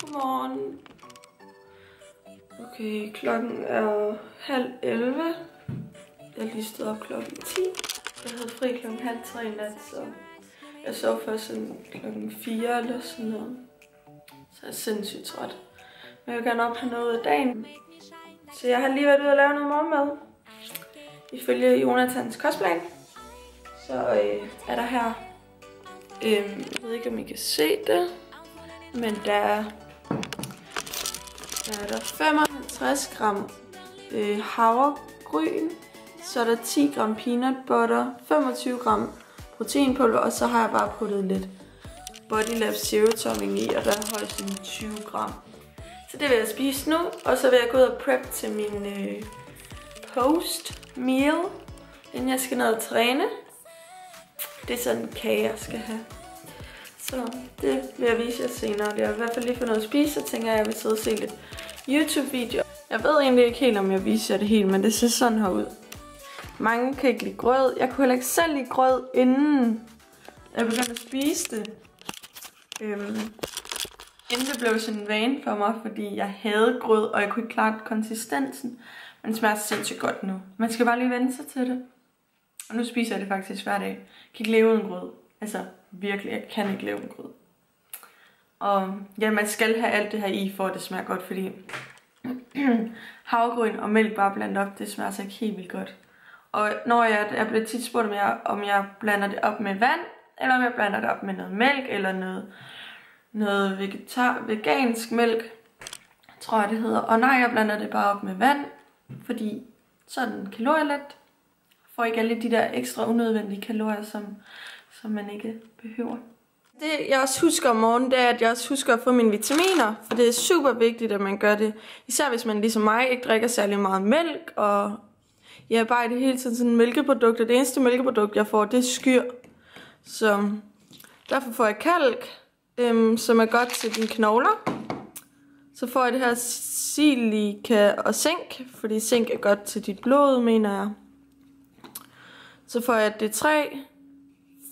Godmorgen. Okay, klokken er 10:30. Jeg er lige stået op klokken 10. Jeg havde fri klokken 2:30 i nat, så jeg sov først sådan klokken 4 eller sådan noget. Så jeg er sindssygt træt. Men jeg vil gerne op have noget af dagen. Så jeg har lige været ude og lave noget morgenmad. Ifølge Jonathans kostplan. Så er der her, jeg ved ikke om I kan se det, men der er der 55 gram havregryn, så er der 10 gram peanut butter, 25 gram proteinpulver, og så har jeg bare puttet lidt Body Lab Zero topping i, og der er højst sådan 20 gram. Så det vil jeg spise nu, og så vil jeg gå ud og prep til min post meal, inden jeg skal ned og træne. Det er sådan en kage, jeg skal have. Så det vil jeg vise jer senere. Jeg har i hvert fald lige fået noget at spise, så tænker jeg vil sidde og se lidt YouTube-video. Jeg ved egentlig ikke helt, om jeg viser jer det helt, men det ser sådan her ud. Mange kan ikke lide grød. Jeg kunne heller ikke selv lide grød, inden jeg begyndte at spise det. Inden det blev sådan en vane for mig, fordi jeg havde grød, og jeg kunne ikke klare konsistensen. Men det smager sindssygt godt nu. Man skal bare lige vende sig til det. Og nu spiser jeg det faktisk hver dag. Jeg kan ikke leve uden grød. Altså virkelig, jeg kan ikke leve uden grød. Og ja, man skal have alt det her i, for at det smager godt, fordi havregryn og mælk bare blandet op, det smager så ikke helt vildt godt. Og når jeg bliver tit spurgt, om jeg blander det op med vand, eller om jeg blander det op med noget mælk, eller noget vegansk mælk, tror jeg det hedder. Og nej, jeg blander det bare op med vand, fordi så er den kalorielet. Får ikke alle de der ekstra unødvendige kalorier, som man ikke behøver. Det jeg også husker om morgenen, det er, at jeg også husker at få mine vitaminer. For det er super vigtigt, at man gør det. Især hvis man ligesom mig ikke drikker særlig meget mælk. Og jeg bare i det hele tiden sådan mælkeprodukter. Det eneste mælkeprodukt, jeg får, det er skyr. Så derfor får jeg kalk, som er godt til dine knogler. Så får jeg det her silika og zink, fordi zink er godt til dit blod, mener jeg. Så får jeg D3,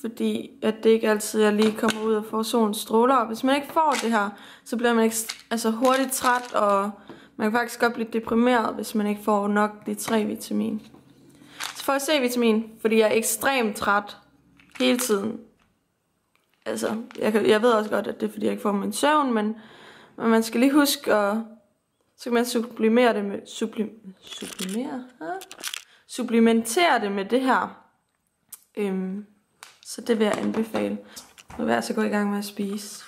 fordi at det ikke altid jeg lige kommer ud og får solens stråler. Og hvis man ikke får det her, så bliver man ikke hurtigt træt, og man kan faktisk godt blive deprimeret, hvis man ikke får nok D3-vitamin. Så får jeg C-vitamin, fordi jeg er ekstremt træt hele tiden. Altså, jeg ved også godt, at det er fordi jeg ikke får min søvn, men man skal lige huske at så kan man supplementere det med det her. Så det vil jeg anbefale. Nu vil jeg altså gå i gang med at spise.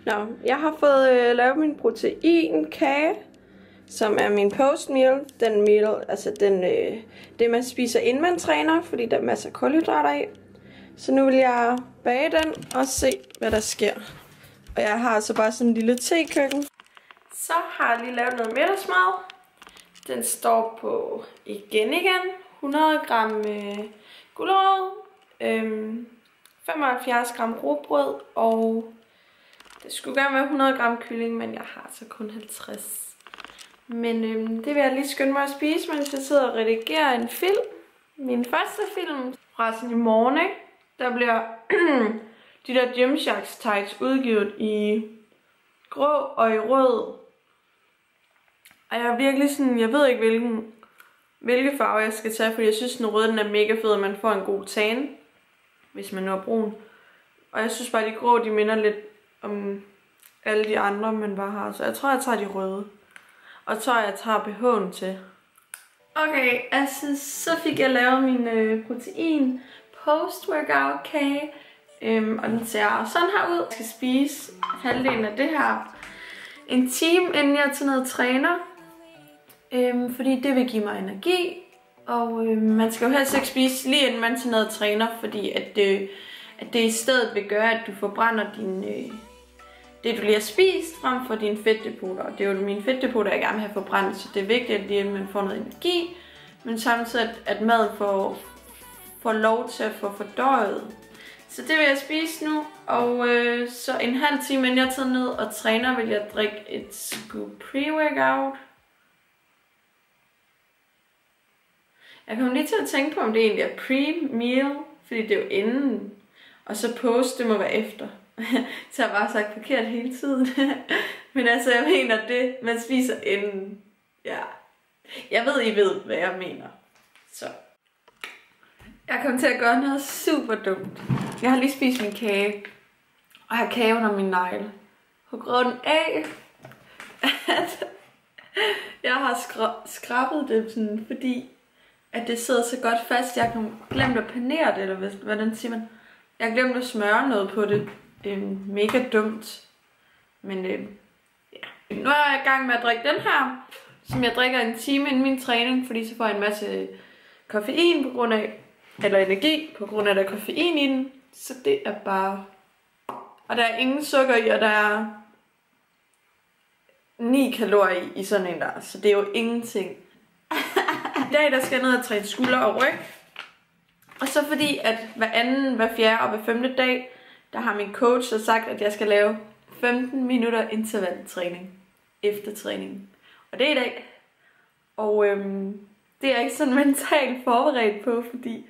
Nå, jeg har fået lavet min proteinkage, som er min postmeal. Den meal, altså det man spiser inden man træner, fordi der er masser af kulhydrater i. Så nu vil jeg bage den og se, hvad der sker. Og jeg har altså bare sådan en lille tekøkken. Så har jeg lige lavet noget middagsmad. Den står på igen 100 gram gulerod, 75 gram rugbrød, og det skulle gerne være 100 gram kylling, men jeg har så kun 50. Men det vil jeg lige skynde mig at spise, mens jeg sidder og redigerer en film. Min første film fra sådan i morgen, ikke? Der bliver de der Gymshark tights udgivet i grå og i rød. Og jeg er virkelig sådan, jeg ved ikke hvilke farve jeg skal tage, fordi jeg synes den røde den er mega fed, og man får en god tan, hvis man nu er brun. Og jeg synes bare de grå, de minder lidt om alle de andre, man bare har. Så jeg tror jeg tager de røde. Og så jeg tager BH'en til. Okay, altså så fik jeg lavet min protein post-workout kage. Og den ser sådan her ud. Jeg skal spise halvdelen af det her en time, inden jeg tager ned og træner. Fordi det vil give mig energi. Og man skal jo helst ikke spise lige inden man tager ned og træner, fordi at det i stedet vil gøre, at du forbrænder det du lige har spist, frem for dine fedtdepoter. Og det er jo mine fedtdepoter, jeg gerne vil have forbrændt, så det er vigtigt, at lige man får noget energi, men samtidig at maden får lov til at få fordøjet. Så det vil jeg spise nu, og så en halv time inden jeg tager ned og træner, vil jeg drikke et scoop pre-workout. Jeg kommer lige til at tænke på, om det egentlig er pre-meal, fordi det er jo inden, og så post, det må være efter. Så jeg har bare sagt forkert hele tiden. Men altså, jeg mener det, man spiser inden. Ja. Jeg ved, I ved, hvad jeg mener. Så. Jeg kom til at gøre noget super dumt. Jeg har lige spist min kage. Og har kage under min negle. På grund af, at jeg har skrabet det sådan, fordi at det sidder så godt fast. Jeg har glemt at panere det, eller hvordan siger man? Jeg har glemt at smøre noget på det. Mega dumt. Men ja. Nu er jeg i gang med at drikke den her, som jeg drikker en time inden min træning, fordi så får jeg en masse koffein på grund af, eller energi på grund af, at der er koffein i den. Så det er bare... Og der er ingen sukker i, og der er 9 kalorier i sådan en der, så det er jo ingenting. I dag der skal jeg ned og træne skulder og ryg. Og så fordi, at hver anden, hver fjerde og hver femte dag, der har min coach så sagt, at jeg skal lave 15 minutter intervaltræning efter træningen. Og det er i dag. Og det er jeg ikke sådan mentalt forberedt på, fordi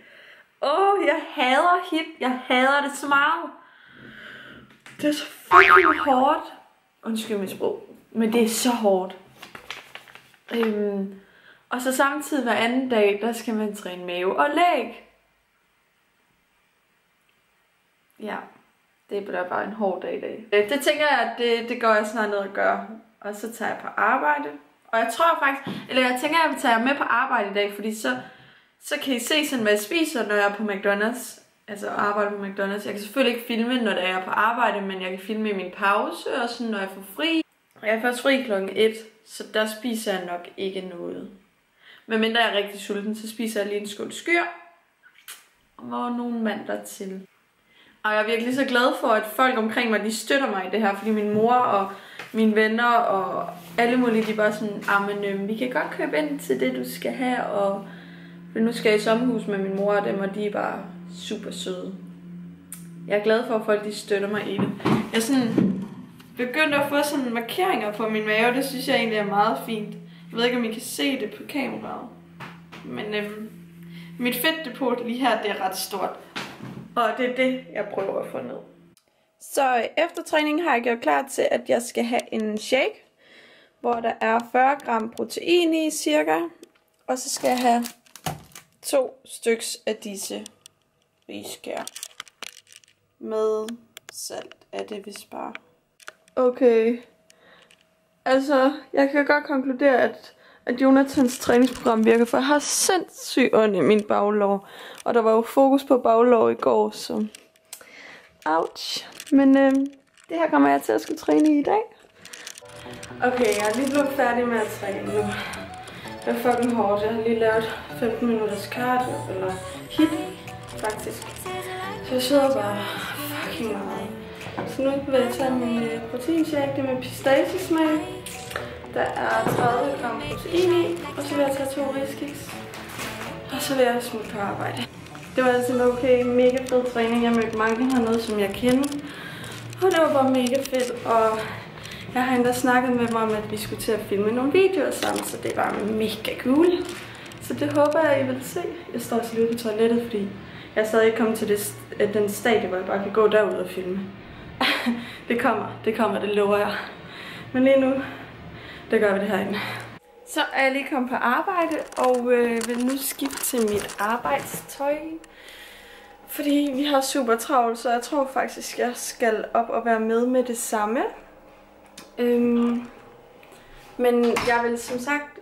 jeg hader HIIT. Jeg hader det så meget. Det er så fucking hårdt. Undskyld mit sprog. Men det er så hårdt. Og så samtidig hver anden dag, der skal man træne mave og læg. Ja, det bliver bare en hård dag i dag. Det tænker jeg, at det går jeg snart ned og gøre. Og så tager jeg på arbejde. Og jeg tror faktisk, eller jeg tænker, at jeg vil tage jer med på arbejde i dag, fordi så kan I se sådan, hvad jeg spiser, når jeg er på McDonald's. Altså arbejde på McDonald's. Jeg kan selvfølgelig ikke filme, når jeg er på arbejde, men jeg kan filme i min pause, og sådan, når jeg får fri. Og jeg er først fri klokken 1, så der spiser jeg nok ikke noget. Men mindre jeg er rigtig sulten, så spiser jeg lige en skål skyr. Og nogle mandler til. Og jeg er virkelig så glad for, at folk omkring mig, de støtter mig i det her, fordi min mor og mine venner og alle mulige, de bare sådan, men vi kan godt købe ind til det, du skal have, og nu skal jeg i sommerhus med min mor og dem, og de er bare super søde. Jeg er glad for, at folk de støtter mig i det. Jeg er sådan begyndt at få sådan markeringer på min mave, det synes jeg egentlig er meget fint. Jeg ved ikke, om I kan se det på kameraet. Men mit fedtdepot lige her, det er ret stort. Og det er det, jeg prøver at få ned. Så efter træningen har jeg gjort klar til, at jeg skal have en shake, hvor der er 40 gram protein i cirka. Og så skal jeg have 2 styks af disse riskær. Med salt er det vist bare. Okay. Altså, jeg kan godt konkludere, at Jonathans træningsprogram virker, for jeg har sindssygt ondt i min baglår. Og der var jo fokus på baglår i går, så... Ouch. Men det her kommer jeg til at skulle træne i dag. Okay, jeg er lige blevet færdig med at træne nu. Det er fucking hårdt. Jeg har lige lavet 15 minutters cardio, eller HIIT, faktisk. Så jeg sidder bare fucking meget. Så nu vil jeg tage min proteinshake, det med pistachesmag. Der er 30 gram protein i, og så vil jeg tage 2 riskiks. Og så vil jeg smutte på arbejde. Det var altså okay, mega fed træning. Jeg mødte mange hernede, som jeg kender. Og det var bare mega fedt, og jeg har endda snakket med mig om, at vi skulle til at filme nogle videoer sammen, så det var mega cool. Så det håber jeg, I vil se. Jeg står også lige på toilettet, fordi jeg er stadig ikke kommet til den stadie, hvor jeg bare kan gå derud og filme. det kommer, det lover jeg. Men lige nu, der gør vi det herinde. Så er jeg lige kommet på arbejde, og vil nu skifte til mit arbejdstøj. Fordi vi har super travlt, så jeg tror faktisk, jeg skal op og være med det samme. Men jeg vil som sagt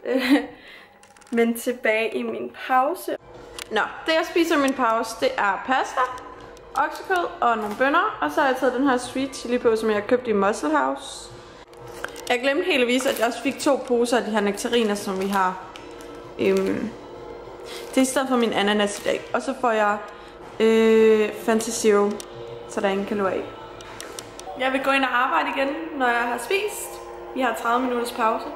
vende tilbage i min pause. Nå, det jeg spiser i min pause, det er pasta, oksekød og nogle bønner. Og så har jeg taget den her sweet chili på, som jeg har købt i Muscle House. Jeg glemte helt at vise, at jeg også fik 2 poser af de her nektariner, som vi har. Det er i stedet for min ananas i dag. Og så får jeg Fanta Zero, så der er ingen kalorier i. Jeg vil gå ind og arbejde igen, når jeg har spist. Vi har 30 minutters pause.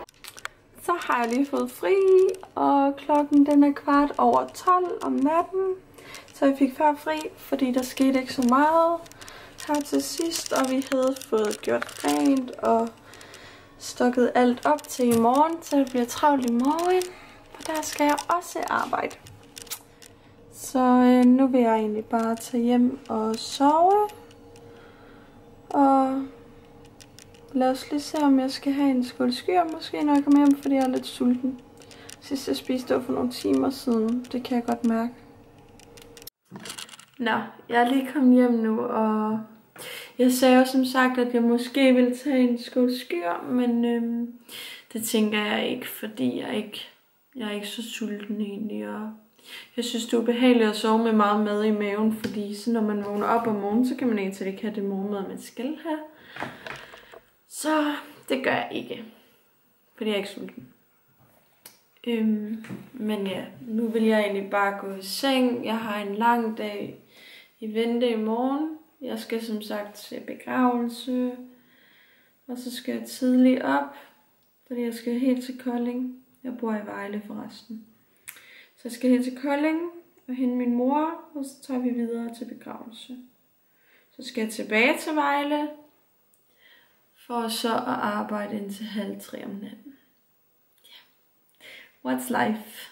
Så har jeg lige fået fri, og klokken den er 12:15 om natten. Så jeg fik før fri, fordi der skete ikke så meget her til sidst. Og vi havde fået gjort rent og stukket alt op til i morgen, så det bliver travlt i morgen. For der skal jeg også arbejde. Så nu vil jeg egentlig bare tage hjem og sove. Og lad os lige se, om jeg skal have en skål skyer måske, når jeg kommer hjem, fordi jeg er lidt sulten. Sidst jeg spiste, det var for nogle timer siden. Det kan jeg godt mærke. Nå, jeg er lige kommet hjem nu, og jeg sagde jo som sagt, at jeg måske ville tage en skål skyer, men det tænker jeg ikke, fordi jeg er ikke så sulten egentlig, og jeg synes, det er ubehageligt at sove med meget mad i maven, fordi så når man vågner op om morgenen, så kan man egentlig ikke have det morgenmad, man skal have. Så det gør jeg ikke, fordi jeg er ikke sulten. Men ja, nu vil jeg egentlig bare gå i seng. Jeg har en lang dag i vente i morgen. Jeg skal som sagt til begravelse, og så skal jeg tidligt op, fordi jeg skal helt til Kolding. Jeg bor i Vejle forresten. Så jeg skal helt til Kolding og hente min mor, og så tager vi videre til begravelse. Så skal jeg tilbage til Vejle, for så at arbejde indtil 2:30 om natten. Yeah. What's life?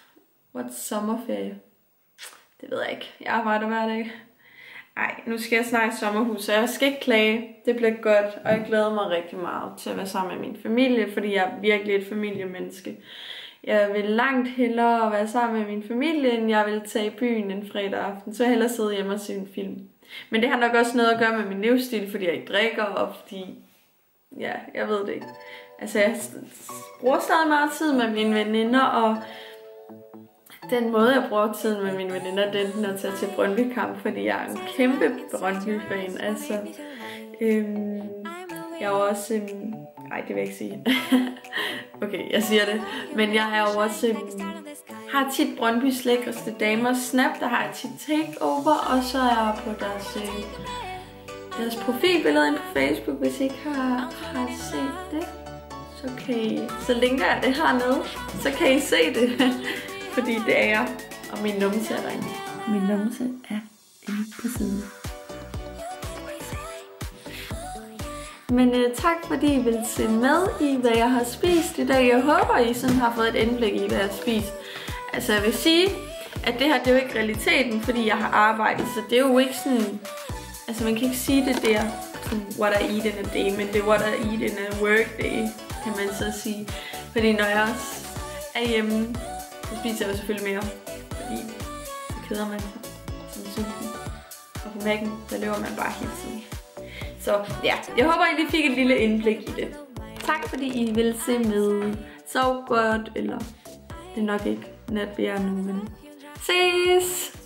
What's sommerferie? Det ved jeg ikke. Jeg arbejder hver dag. Ej, nu skal jeg snart i sommerhus, så jeg skal ikke klage. Det bliver godt, og jeg glæder mig rigtig meget til at være sammen med min familie, fordi jeg er virkelig et familiemenneske. Jeg vil langt hellere være sammen med min familie, end jeg vil tage i byen en fredag aften. Så jeg hellere sidde hjemme og se en film. Men det har nok også noget at gøre med min livsstil, fordi jeg ikke drikker, og fordi... Ja, jeg ved det ikke. Altså, jeg bruger stadig meget tid med mine veninder, og den måde, jeg bruger tiden med mine veninder, det er enten at tage til Brøndby-kamp, fordi jeg er en kæmpe Brøndby-fan. Altså, jeg er også... Nej, det vil jeg ikke sige. Okay, jeg siger det. Men jeg er jo også... har tit Brøndbys lækreste damers snap, der har jeg tit takeover, og så er jeg på deres profilbillede inde på Facebook, hvis I ikke har set det. Så linker jeg det hernede, så kan I se det. Fordi det er jeg, og min numse er derinde. Min numse er inde på siden. Men tak fordi I vil se med i, hvad jeg har spist i dag. Jeg håber, I sådan har fået et indblik i, hvad jeg har spist. Altså jeg vil sige, at det her, det er jo ikke realiteten, fordi jeg har arbejdet, så det er jo ikke sådan... Altså man kan ikke sige det der, what I eat in a day, men det er what I eat in a work day, kan man så sige. Fordi når jeg også er hjemme, så spiser jeg jo selvfølgelig mere, fordi så keder man sig som sulten. Og på Mac'en, der løber man bare hele tiden. Så ja, jeg håber, I lige fik et lille indblik i det. Tak fordi I vil se med. Sov godt, eller det er nok ikke nat, vi er nu, men ses!